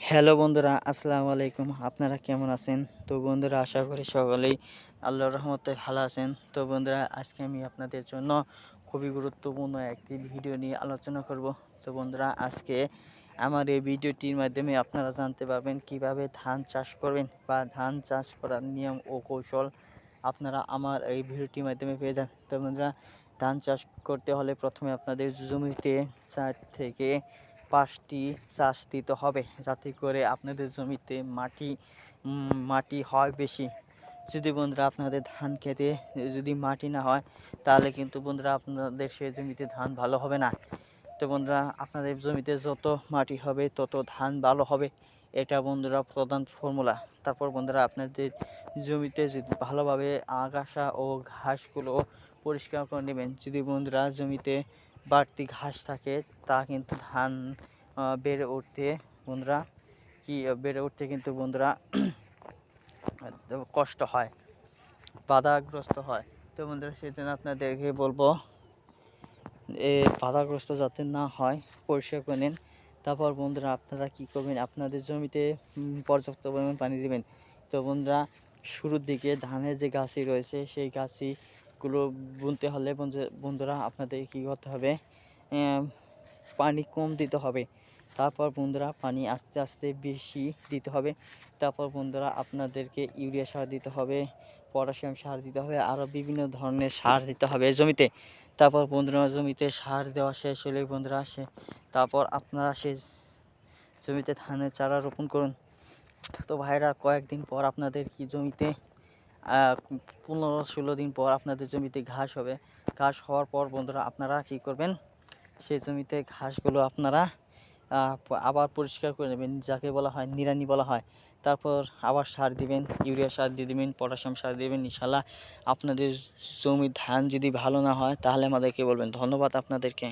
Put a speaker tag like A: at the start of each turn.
A: Hello বন্ধুরা, আসসালামু আলাইকুম। আপনারা কেমন আছেন? তো বন্ধুরা, আশা করি সকলেই আল্লাহর রহমতে ভালো আছেন। তো বন্ধুরা, আজকে আমি আপনাদের জন্য খুবই গুরুত্বপূর্ণ একটি ভিডিও নিয়ে আলোচনা করব। তো বন্ধুরা, আজকে আমার এই ভিডিওটির মাধ্যমে আপনারা জানতে পারবেন কিভাবে ধান চাষ করবেন বা ধান চাষ করার নিয়ম ও কৌশল আপনারা আমার এই ভিডিওটির মাধ্যমে পেয়ে যান। তো বন্ধুরা, ধান চাষ করতে হলে প্রথমে আপনাদের জমিতে 4 থেকে 5টি চাষ দিতে হবে, যাতে করে আপনাদের জমিতে মাটি হয় বেশি। যদি বন্ধুরা আপনাদের ধান খেতে যদি মাটি না হয়, তাহলে কিন্তু বন্ধুরা আপনাদের সে জমিতে ধান ভালো হবে না। তো বন্ধুরা, আপনাদের জমিতে যত মাটি হবে তত ধান ভালো হবে, এটা বন্ধুরা প্রধান ফর্মুলা। তারপর বন্ধুরা, আপনাদের জমিতে যদি ভালোভাবে আগাছা ও ঘাসগুলো পরিষ্কার করে নেবেন। যদি বন্ধুরা জমিতে বাড়তি ঘাস থাকে, তা কিন্তু ধান বেড়ে উঠতে বন্ধুরা বেড়ে উঠতে কিন্তু বন্ধুরা কষ্ট হয়, বাধাগ্রস্ত হয়। তো বন্ধুরা, সেজন্য আপনাদেরকে বলবো বাধাগ্রস্ত যাতে না হয়, পরিষ্কার করে নিন। তারপর বন্ধুরা, আপনারা কি করবেন, আপনাদের জমিতে পর্যাপ্ত পরিমাণ পানি দিবেন। তো বন্ধুরা, শুরুর দিকে ধানের যে গাছি রয়েছে, সেই গাছিগুলো বুনতে হলে বন্ধুরা আপনাদের কি করতে হবে, পানি কম দিতে হবে। তারপর বন্ধুরা, পানি আস্তে আস্তে বেশি দিতে হবে। তারপর বন্ধুরা, আপনাদেরকে ইউরিয়া সার দিতে হবে, পটাশিয়াম সার দিতে হবে, আরও বিভিন্ন ধরনের সার দিতে হবে জমিতে। তারপর বন্ধুরা, জমিতে সার দেওয়া শেষ হলে বন্ধুরা তারপর আপনারা সেই জমিতে ধানের চারা রোপণ করুন। তো ভাইরা, কয়েকদিন পর আপনাদের কি জমিতে 15-16 দিন পর আপনাদের জমিতে ঘাস হবে। ঘাস হওয়ার পর বন্ধুরা, আপনারা কি করবেন, সেই জমিতে ঘাসগুলো আপনারা আবার পরিষ্কার করে নেবেন, যাকে বলা হয় নিড়ানি বলা হয়। তারপর আবার সার দিবেন, ইউরিয়া সার দিয়ে দেবেন, পটাশিয়াম সার দিবেন। ইনশাল্লাহ আপনাদের জমির ধান যদি ভালো না হয়, তাহলে আমাদেরকে বলবেন। ধন্যবাদ আপনাদেরকে।